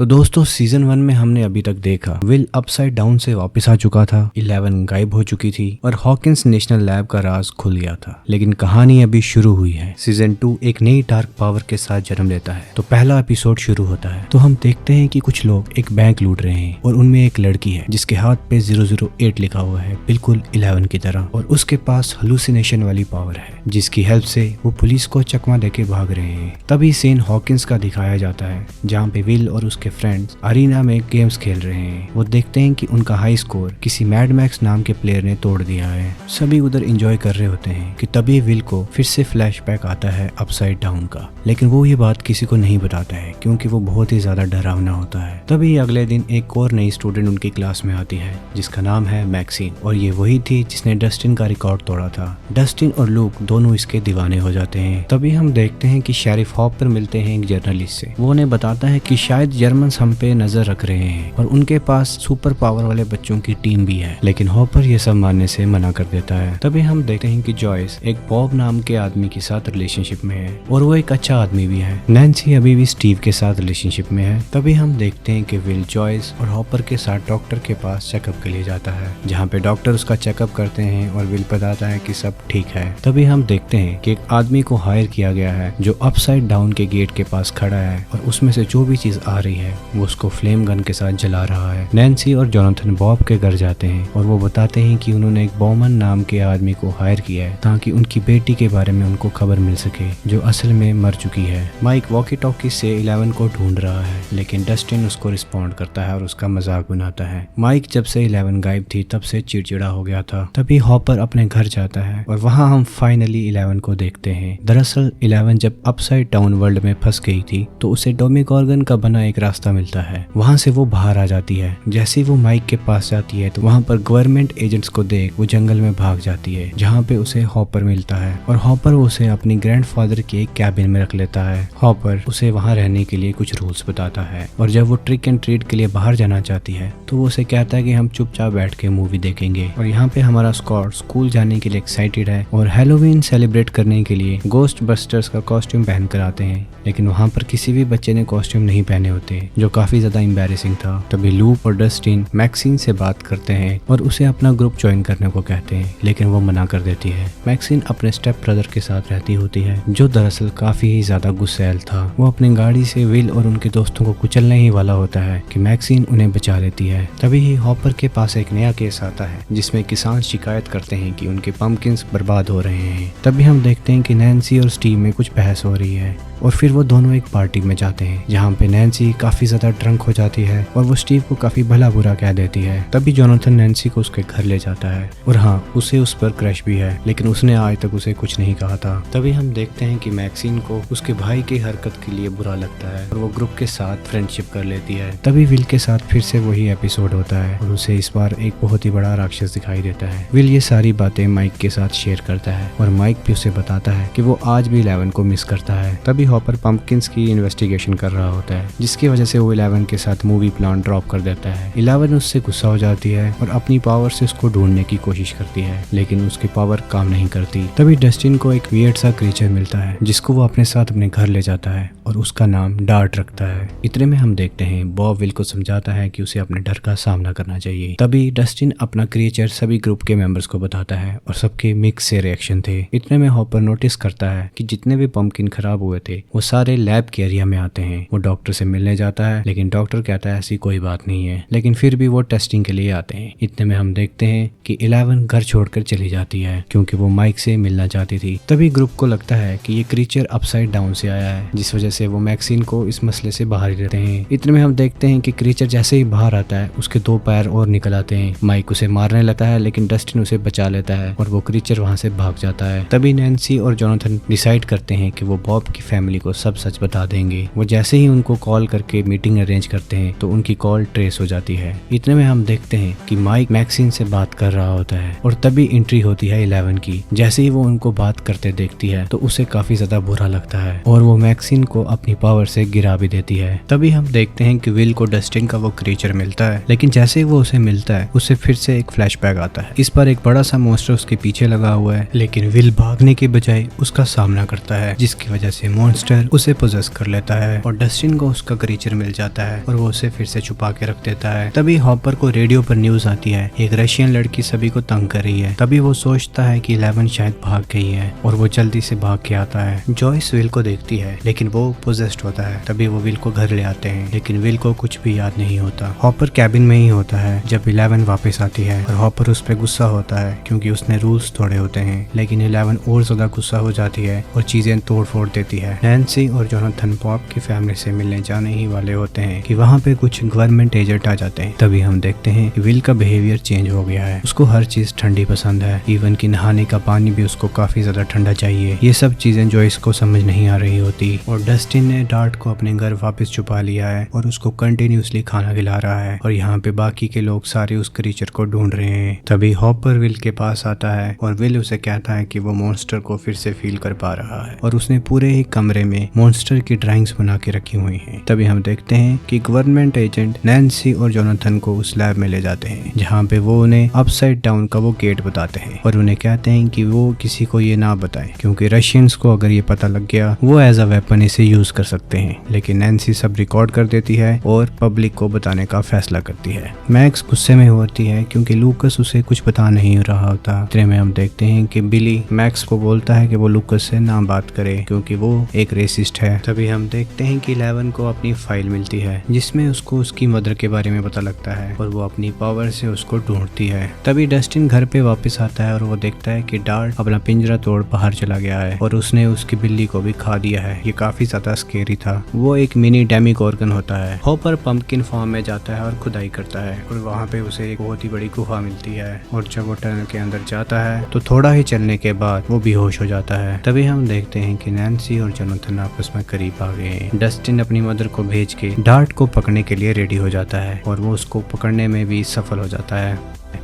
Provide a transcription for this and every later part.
तो दोस्तों सीजन 1 में हमने अभी तक देखा विल अपसाइड डाउन से वापस आ चुका था, 11 गायब हो चुकी थी और हॉकिंस नेशनल लैब का राज खुल गया था। लेकिन कहानी अभी शुरू हुई है। सीजन 2 एक नई डार्क पावर के साथ जन्म लेता है। तो पहला एपिसोड शुरू होता है तो हम देखते हैं कि कुछ लोग एक बैंक लूट रहे हैं और उनमें एक लड़की है जिसके हाथ पे 008 लिखा हुआ है, बिल्कुल 11 की तरह, और उसके पास हेलुसिनेशन वाली पावर है जिसकी हेल्प से वो पुलिस को चकमा देके भाग रहे हैं। तभी सीन हॉकिंस का दिखाया जाता है जहाँ पे विल और उसके फ्रेंड्स अरीना में गेम्स खेल रहे हैं। वो देखते हैं कि उनका हाई स्कोर किसी मैड मैक्स नाम के प्लेयर ने तोड़ दिया है। सभी उधर एंजॉय कर रहे होते हैं कि तभी विल को फिर से फ्लैशबैक आता है अपसाइड डाउन का, लेकिन वो ये बात किसी को नहीं बताता है क्योंकि वो बहुत ही ज्यादा डरावना होता है। तभी अगले दिन एक और नई स्टूडेंट उनकी क्लास में आती है जिसका नाम है मैक्सिन, और ये वही थी जिसने डस्टिन का रिकॉर्ड तोड़ा था। डस्टिन और लूक दोनों इसके दीवाने हो जाते हैं। तभी हम देखते हैं कि शेरिफ हॉपर मिलते हैं एक जर्नलिस्ट से। वो उन्हें बताता है कि शायद जर्मन्स हम पे नजर रख रहे हैं और उनके पास सुपर पावर वाले बच्चों की टीम भी है, लेकिन हॉपर ये सब मानने से मना कर देता है। तभी हम देखते हैं कि जॉयस एक बॉब नाम के आदमी के साथ रिलेशनशिप में है और वो एक अच्छा आदमी भी है। नैन्सी अभी भी स्टीव के साथ रिलेशनशिप में है। तभी हम देखते हैं कि विल जॉयस और हॉपर के साथ डॉक्टर के पास चेकअप के लिए जाता है, जहाँ पे डॉक्टर उसका चेकअप करते हैं और विल बताता है कि सब ठीक है। तभी हम देखते हैं कि एक आदमी को हायर किया गया है जो अपसाइड डाउन के गेट के पास खड़ा है और उसमें से जो भी चीज आ रही है वो उसको फ्लेम गन के साथ जला रहा है। नैन्सी और जोनाथन बॉब के घर जाते हैं और वो बताते हैं कि उन्होंने एक बॉमन नाम के आदमी को हायर किया है ताकि उनकी बेटी के बारे में उनको खबर मिल सके जो असल में मर चुकी है। माइक वॉकी टॉकी से 11 को ढूंढ रहा है, लेकिन डस्टिन उसको रिस्पॉन्ड करता है और उसका मजाक बनाता है। माइक जब से 11 गायब थी तब से चिड़चिड़ा हो गया था। तभी हॉपर अपने घर जाता है और वहाँ हम फाइनली 11 को देखते हैं। दरअसल 11 जब अपसाइड डाउन वर्ल्ड में फंस गई थी तो उसे डोमिगॉर्गन का बना एक रास्ता मिलता है, वहाँ से वो बाहर आ जाती है। जैसे ही वो माइक के पास जाती है तो वहाँ पर गवर्नमेंट एजेंट्स को देख वो जंगल में भाग जाती है, जहाँ पे उसे हॉपर मिलता है और हॉपर उसे अपनी ग्रैंडफादर के एक कैबिन में रख लेता है। हॉपर उसे वहाँ रहने के लिए कुछ रूल्स बताता है और जब वो ट्रिक एंड ट्रीट के लिए बाहर जाना चाहती है तो वो उसे कहता है कि हम चुपचाप बैठ के मूवी देखेंगे। और यहाँ पे हमारा स्कॉट स्कूल जाने के लिए एक्साइटेड है और हैलोवीन सेलिब्रेट करने के लिए गोस्ट बस्टर्स का कॉस्ट्यूम पहन कर आते हैं, लेकिन वहाँ पर किसी भी बच्चे ने कॉस्ट्यूम नहीं पहने होते जो काफी ज्यादा एम्बैरेसिंग था। तभी लूक और डस्टिन मैक्सिन से बात करते हैं और उसे अपना ग्रुप ज्वाइन करने को कहते हैं, लेकिन वो मना कर देती है। मैक्सिन अपने स्टेप ब्रदर के साथ रहती होती है जो दरअसल काफी ही ज्यादा गुस्सैल था। वो अपनी गाड़ी से विल और उनके दोस्तों को कुचलने ही वाला होता है कि मैक्सिन उन्हें बचा लेती है। तभी ही हॉपर के पास एक नया केस आता है जिसमें किसान शिकायत करते हैं कि उनके पंपकिन्स बर्बाद हो रहे हैं। तभी हम देखते हैं कि नैन्सी और स्टीव में कुछ बहस हो रही है और फिर वो दोनों एक पार्टी में जाते हैं जहाँ पे नैन्सी काफी ज्यादा ड्रंक हो जाती है और वो स्टीव को काफी भला बुरा कह देती है। तभी जोनाथन नैन्सी को उसके घर ले जाता है और हाँ, उसे उस पर क्रश भी है, लेकिन उसने आज तक उसे कुछ नहीं कहा था। तभी हम देखते हैं कि मैक्सिन को उसके भाई की हरकत के लिए बुरा लगता है और वो ग्रुप के साथ फ्रेंडशिप कर लेती है। तभी विल के साथ फिर से वही एपिसोड होता है और उसे इस बार एक बहुत ही बड़ा राक्षस दिखाई देता है। विल ये सारी बातें माइक के साथ शेयर करता है और माइक भी उसे बताता है कि वो आज भी 11 को मिस करता है। तभी हॉपर पंपकिन्स की इन्वेस्टिगेशन कर रहा होता है जिसकी वजह से वो 11 के साथ मूवी प्लान ड्रॉप कर देता है। 11 उससे गुस्सा हो जाती है और अपनी पावर से उसको ढूंढने की कोशिश करती है, लेकिन उसकी पावर काम नहीं करती। तभी डस्टिन को एक वियर्ड सा क्रीचर मिलता है जिसको वो अपने साथ अपने घर ले जाता है और उसका नाम डार्ट रखता है। इतने में हम देखते हैं बॉब विल को समझाता है कि उसे अपने डर का सामना करना चाहिए। तभी डस्टिन अपना क्रिएचर सभी ग्रुप के मेंबर्स को बताता है और सबके मिक्स से रिएक्शन थे। इतने में हॉपर नोटिस करता है कि जितने भी पंपकिन खराब हुए थे वो सारे लैब के एरिया में आते हैं। वो डॉक्टर से मिलने जाता है, लेकिन डॉक्टर कहता है ऐसी कोई बात नहीं है, लेकिन फिर भी वो टेस्टिंग के लिए आते हैं। इतने में हम देखते हैं कि 11 घर छोड़कर चली जाती है क्योंकि वो माइक से मिलना चाहती थी। तभी ग्रुप को लगता है कि ये क्रीचर अपसाइड डाउन से आया है, जिस वजह से वो मैक्सिन को इस मसले से बाहर ही रहते हैं। इतने में हम देखते हैं कि क्रीचर जैसे ही बाहर आता है उसके 2 पैर और निकल आते हैं। माइक उसे मारने लगता है, लेकिन डस्टिन उसे बचा लेता है और वो क्रीचर वहां से भाग जाता है। तभी नैन्सी और जोनाथन डिसाइड करते हैं कि वो बॉब की फैमिली को सब सच बता देंगे। वो जैसे ही उनको कॉल करके मीटिंग अरेंज करते हैं तो उनकी कॉल ट्रेस हो जाती है। इतने में हम देखते हैं कि माइक मैक्सिन से बात कर रहा होता है और तभी एंट्री होती है 11 की। जैसे ही वो उनको बात करते देखती है तो उसे काफी ज्यादा बुरा लगता है और वो मैक्सिन को अपनी पावर से गिरा भी देती है। तभी हम देखते हैं कि विल को डस्टिन का वो क्रीचर मिलता है, लेकिन जैसे ही वो उसे मिलता है उसे फिर से एक फ्लैशबैक आता है। इस बार एक बड़ा सा मॉन्स्टर उसके पीछे लगा हुआ है, लेकिन विल भागने के बजाय उसका सामना करता है जिसकी वजह से मॉन्स्टर उसे पोजेस कर लेता है और डस्टिन को उसका क्रीचर टीचर मिल जाता है और वो उसे फिर से छुपा के रख देता है। तभी हॉपर को रेडियो पर न्यूज आती है, एक रशियन लड़की सभी को तंग कर रही है। तभी वो सोचता है कि 11 शायद भाग गई है और वो जल्दी से भाग के आता है। जॉयस विल को देखती है लेकिन वो पोजेस्ड होता है। तभी वो विल को घर ले आते हैं लेकिन विल को कुछ भी याद नहीं होता। हॉपर कैबिन में ही होता है जब 11 वापस आती है और हॉपर उस पर गुस्सा होता है क्योंकि उसने रूल्स तोड़े होते हैं। लेकिन 11 और ज्यादा गुस्सा हो जाती है और चीजें तोड़ फोड़ देती है। नैन्सी और जोनाथन बॉब की फैमिली से मिलने जाने ही वाले होते हैं कि वहाँ पे कुछ गवर्नमेंट एजेंट आ जाते हैं। तभी हम देखते हैं कि विल का बिहेवियर चेंज हो गया है। उसको हर चीज ठंडी पसंद है, इवन कि नहाने का पानी भी उसको काफी ज्यादा ठंडा चाहिए। ये सब चीजें जो इसको समझ नहीं आ रही होती। और डस्टिन ने डार्ट को अपने घर वापस छुपा लिया है और उसको कंटिन्यूसली खाना खिला रहा है और यहाँ पे बाकी के लोग सारे उस क्रीचर को ढूंढ रहे हैं। तभी हॉपर विल के पास आता है और विल उसे कहता है कि वो मॉन्स्टर को फिर से फील कर पा रहा है और उसने पूरे ही कमरे में मॉन्स्टर की ड्राइंग्स बना के रखी हुई हैं। तभी हम देखते हैं कि गवर्नमेंट एजेंट नैन्सी और जोनाथन को उस लैब में ले जाते हैं जहाँ पे वो उन्हें अपसाइड डाउन का वो गेट बताते हैं और उन्हें कहते हैं कि वो किसी को ये ना बताएं क्योंकि रशियंस को अगर ये पता लग गया वो एज अ वेपन इसे यूज कर सकते हैं। लेकिन नैन्सी सब रिकॉर्ड कर देती है और पब्लिक को बताने का फैसला करती है। मैक्स गुस्से में होती है क्योंकि लूकस उसे कुछ बता नहीं रहा होता। इतने में हम देखते हैं कि बिली मैक्स को बोलता है कि वो लूकस से ना बात करे क्योंकि वो एक रेसिस्ट है। तभी हम देखते हैं कि 11 को अपनी फाइल मिलती है जिसमें उसको उसकी मदर के बारे में पता लगता है और वो अपनी पावर से उसको ढूंढती है। तभी डस्टिन घर पे वापस आता है और वो देखता है कि डार्ट अपना पिंजरा तोड़ बाहर चला गया है और उसने उसकी बिल्ली को भी खा दिया है। ये काफी ज्यादा स्केरी था। वो एक मिनी डेमिगोर्गन होता है। हॉपर पंपकिन फॉर्म में जाता है और खुदाई करता है और वहाँ पे उसे एक बहुत ही बड़ी गुफा मिलती है और जब वो टनल के अंदर जाता है तो थोड़ा ही चलने के बाद वो बेहोश हो जाता है। तभी हम देखते हैं कि नैन्सी और जोनाथन आपस में करीब आ गए हैं। डस्टिन अपनी मदर को भेज के डार्ट को पकड़ने के लिए रेडी हो जाता है और वो उसको पकड़ने में भी सफल हो जाता है।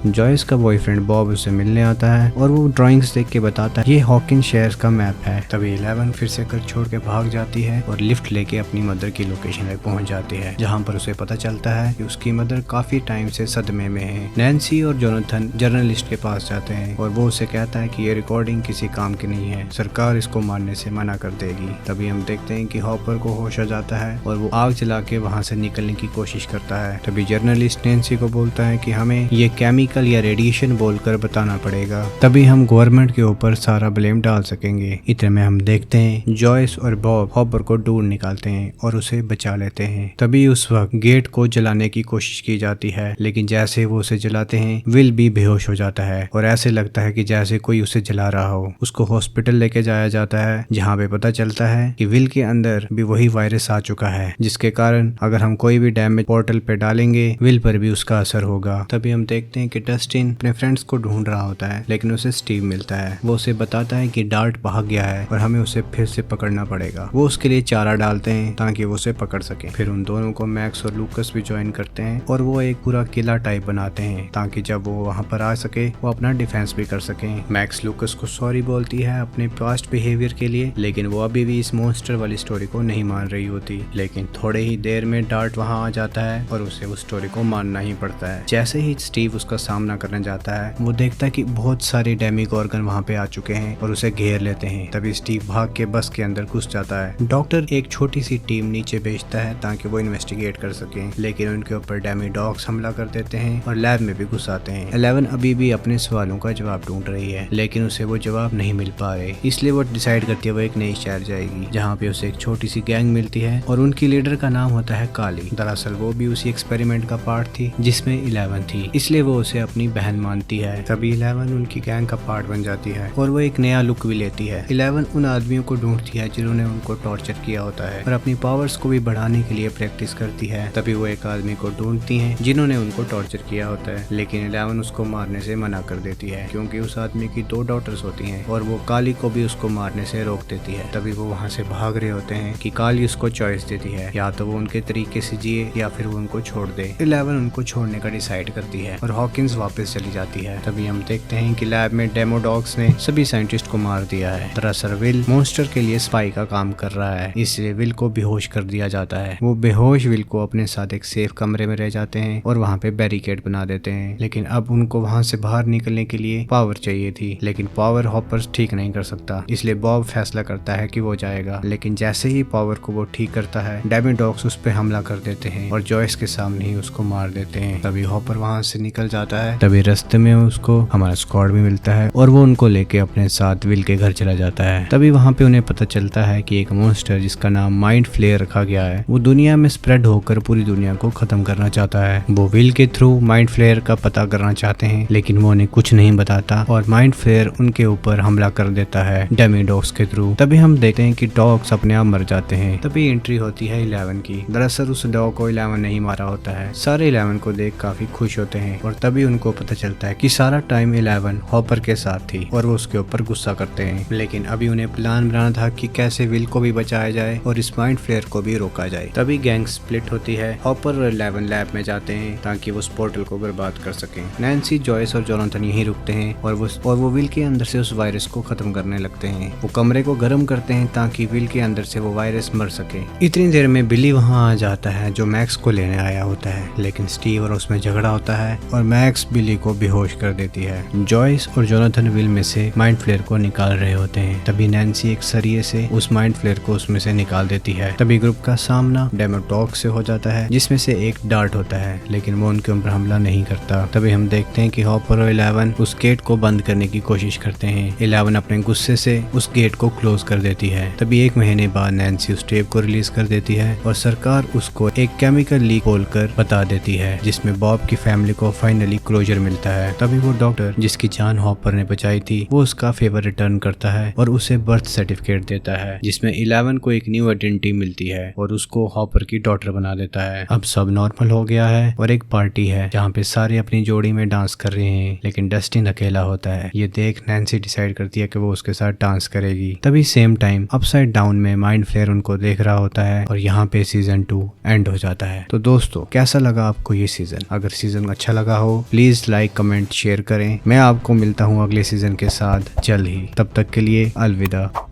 जॉयस का बॉयफ्रेंड बॉब उसे मिलने आता है और वो ड्राइंग्स देख के बताता है ये हॉकिंस शहर का मैप है। तभी 11 फिर से घर छोड़ के भाग जाती है और लिफ्ट लेके अपनी मदर की लोकेशन पे पहुंच जाती है जहां पर उसे पता चलता है कि उसकी मदर काफी टाइम से सदमे में है। नैन्सी और जोनाथन जर्नलिस्ट के पास जाते हैं और वो उसे कहता है कि ये रिकॉर्डिंग किसी काम की नहीं है, सरकार इसको मारने से मना कर देगी। तभी हम देखते हैं कि हॉपर को होश आ जाता है और वो आग जला के वहाँ से निकलने की कोशिश करता है। तभी जर्नलिस्ट नैन्सी को बोलता है कि हमें ये केमिकल या रेडिएशन बोलकर बताना पड़ेगा, तभी हम गवर्नमेंट के ऊपर सारा ब्लेम डाल सकेंगे। इतने में हम देखते हैं जॉयस और बॉब हॉपर को ढूंढ निकालते हैं और उसे बचा लेते हैं। तभी उस वक्त गेट को जलाने की कोशिश की जाती है लेकिन जैसे वो उसे जलाते हैं विल भी बेहोश हो जाता है और ऐसे लगता है कि जैसे कोई उसे जला रहा हो। उसको हॉस्पिटल लेके जाया जाता है जहाँ पे पता चलता है कि विल के अंदर भी वही वायरस आ चुका है जिसके कारण अगर हम कोई भी डैमेज पोर्टल पे डालेंगे विल पर भी उसका असर होगा। तभी हम देखते हैं कि डस्टिन अपने फ्रेंड्स को ढूंढ रहा होता है लेकिन उसे स्टीव मिलता है। वो उसे बताता है कि डार्ट भाग गया है और हमें उसे फिर से पकड़ना पड़ेगा। वो उसके लिए चारा डालते हैं ताकि वो उसे पकड़ सके। फिर उन दोनों को मैक्स और लूकस भी ज्वाइन करते हैं और वो एक पूरा किला टाइप बनाते हैं ताकि जब वो वहाँ पर आ सके वो अपना डिफेंस भी कर सके। मैक्स लूकस को सॉरी बोलती है अपने पास्ट बिहेवियर के लिए लेकिन वो अभी भी इस मॉन्स्टर वाली स्टोरी को नहीं मान रही होती। लेकिन थोड़े ही देर में डार्ट वहाँ आ जाता है और उसे उस स्टोरी को मानना ही पड़ता है। जैसे ही स्टीव उसका सामना करने जाता है वो देखता है कि बहुत सारे डेमिगोर्गन वहाँ पे आ चुके हैं और उसे घेर लेते हैं। तभी स्टीव भाग के बस के अंदर घुस जाता है। डॉक्टर एक छोटी सी टीम नीचे भेजता है ताकि वो इन्वेस्टिगेट कर सके लेकिन उनके ऊपर डेमिडॉग्स हमला कर देते हैं और लैब में भी घुस आते हैं। 11 अभी भी अपने सवालों का जवाब ढूंढ रही है लेकिन उसे वो जवाब नहीं मिल पा रहे, इसलिए वो डिसाइड करती है वो एक नई शहर जाएगी जहाँ पे उसे एक छोटी सी गैंग मिलती है और उनकी लीडर का नाम होता है काली। दरअसल वो भी उसी एक्सपेरिमेंट का पार्ट थी जिसमें 11 थी, इसलिए वो उसे अपनी बहन मानती है। तभी 11 उनकी गैंग का पार्ट बन जाती है और वो एक नया लुक भी लेती है। 11 उन आदमियों को ढूंढती है जिन्होंने उनको टॉर्चर किया होता है और अपनी पावर्स को भी बढ़ाने के लिए प्रैक्टिस करती है। तभी वो एक आदमी को ढूंढती है जिन्होंने उनको टॉर्चर किया होता है लेकिन 11 उसको मारने से मना कर देती है क्योंकि उस आदमी की 2 डॉटर्स होती हैं और वो काली को भी उसको मारने से रोक देती है। तभी वो वहाँ से भाग रहे होते हैं कि काली उसको चॉइस देती है या तो वो उनके तरीके से जिए या फिर वो उनको छोड़ दे। 11 उनको छोड़ने का डिसाइड करती है और हॉकिंस वापस चली जाती है। तभी हम देखते हैं कि लैब में डेमोडॉग्स ने सभी साइंटिस्ट को मार दिया है। दरअसल विल मॉन्स्टर के लिए स्पाई का काम कर रहा है, इसलिए विल को बेहोश कर दिया जाता है। वो बेहोश विल को अपने साथ एक सेफ कमरे में रह जाते हैं और वहाँ पे बैरिकेड बना देते हैं। लेकिन अब उनको वहाँ से बाहर निकलने के लिए पावर चाहिए थी, लेकिन पावर हॉपर ठीक नहीं कर सकता, इसलिए बॉब फैसला करता है कि वो जाएगा। लेकिन जैसे ही पावर को वो ठीक करता है, डेमोडॉग्स उस पे हमला कर देते हैं और जॉयस के सामने ही उसको मार देते हैं। तभी हॉपर वहाँ से निकल जाता है। तभी रास्ते में उसको हमारा स्क्वाड भी मिलता है और वो उनको लेके अपने साथ विल के घर चला जाता है। तभी वहाँ पे उन्हें पता चलता है कि एक मॉन्स्टर जिसका नाम माइंड फ्लेयर रखा गया है, वो दुनिया में स्प्रेड होकर पूरी दुनिया को खत्म करना चाहता है। वो विल के थ्रू माइंड फ्लेयर का पता करना चाहते हैं, लेकिन वो उन्हें कुछ नहीं बताता और माइंड फ्लेयर उनके ऊपर हमला कर देता है डेमोडॉग्स के थ्रू। तभी हम देखते हैं कि डॉग्स अपने आप मर जाते हैं। तभी एंट्री होती है 11 की। दरअसल उस डॉग को 11 नहीं मारा होता है। सारे 11 को देख काफी खुश होते हैं और तभी उनको पता चलता है कि सारा टाइम 11 हॉपर के साथ थी और वो उसके ऊपर गुस्सा करते हैं। लेकिन अभी उन्हें प्लान बनाना था कि कैसे विल को भी बचाया जाए और इस माइंड फ्लेयर को भी रोका जाए। तभी गैंग स्प्लिट होती है। हॉपर और 11 लैब में जाते हैं ताकि वो उस पोर्टल को बर्बाद कर सकें। नैन्सी, जॉयस और जोनाथन यहीं रुकते हैं और वो विल के अंदर से उस वायरस को खत्म करने लगते हैं। वो कमरे को गर्म करते हैं ताकि विल के अंदर से वो वायरस मर सके। इतनी देर में बिली वहाँ आ जाता है जो मैक्स को लेने आया होता है, लेकिन स्टीव और उसमें झगड़ा होता है और मैक्स बिली को बेहोश कर देती है। जॉयस और जोनाथन विल में से माइंड फ्लेयर को निकाल रहे होते हैं। तभी नैन्सी एक सरिये से उस माइंड फ्लेयर को उसमें से निकाल देती है। तभी ग्रुप का सामना डेमोडॉग्स से हो जाता है, जिसमें से एक डार्ट होता है, लेकिन वो उनके ऊपर हमला नहीं करता। तभी हम देखते हैं कि हॉपर और 11 उस गेट को बंद करने की कोशिश करते हैं। 11 अपने गुस्से से उस गेट को क्लोज कर देती है। तभी 1 महीने बाद नैन्सी उस टेप को रिलीज कर देती है और सरकार उसको एक केमिकल लीक खोलकर बता देती है, जिसमें बॉब की फैमिली को फाइनली क्लोजर मिलता है। तभी वो डॉक्टर जिसकी जान हॉपर ने बचाई थी, वो उसका फेवर रिटर्न करता है और उसे बर्थ सर्टिफिकेट देता है, जिसमें 11 को एक न्यू आइडेंटिटी मिलती है और उसको हॉपर की डॉटर बना देता है। अब सब नॉर्मल हो गया है और एक पार्टी है जहाँ पे सारे अपनी जोड़ी में डांस कर रहे हैं, लेकिन डस्टिन अकेला होता है। ये देख नैन्सी डिसाइड करती है कि वो उसके साथ डांस करेगी। तभी सेम टाइम अपसाइड डाउन में माइंड फ्लेयर उनको देख रहा होता है और यहाँ पे सीजन 2 एंड हो जाता है। तो दोस्तों, कैसा लगा आपको ये सीजन? अगर सीजन अच्छा लगा हो प्लीज लाइक, कमेंट, शेयर करें। मैं आपको मिलता हूँ अगले सीजन के साथ जल्द ही। तब तक के लिए अलविदा।